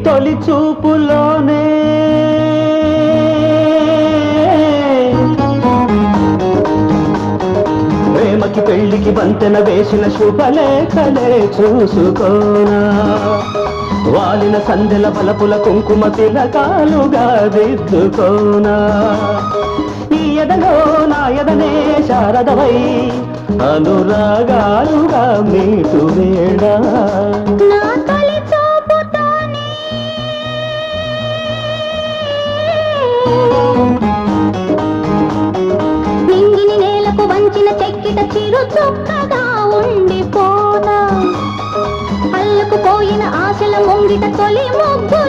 తొలి చూపులోనే ప్రేమకి పెళ్లికి వంతెన వేసిన శుభలేఖలే చూసుకోనా వాలిన సందెల బలపుల కుంకుమ తిలకాలుగా దిద్దుకోనా ఈ ఎదలో నా ఎదనే శారదవై అనురాగాలుగా మీటు వేడా నింగిని నేలకు వంచిన చెక్కిట చిరు చుక్కగా ఉండిపోనా అల్లకు పోయిన ఆశల ముంగిట తొలి ముగ్గు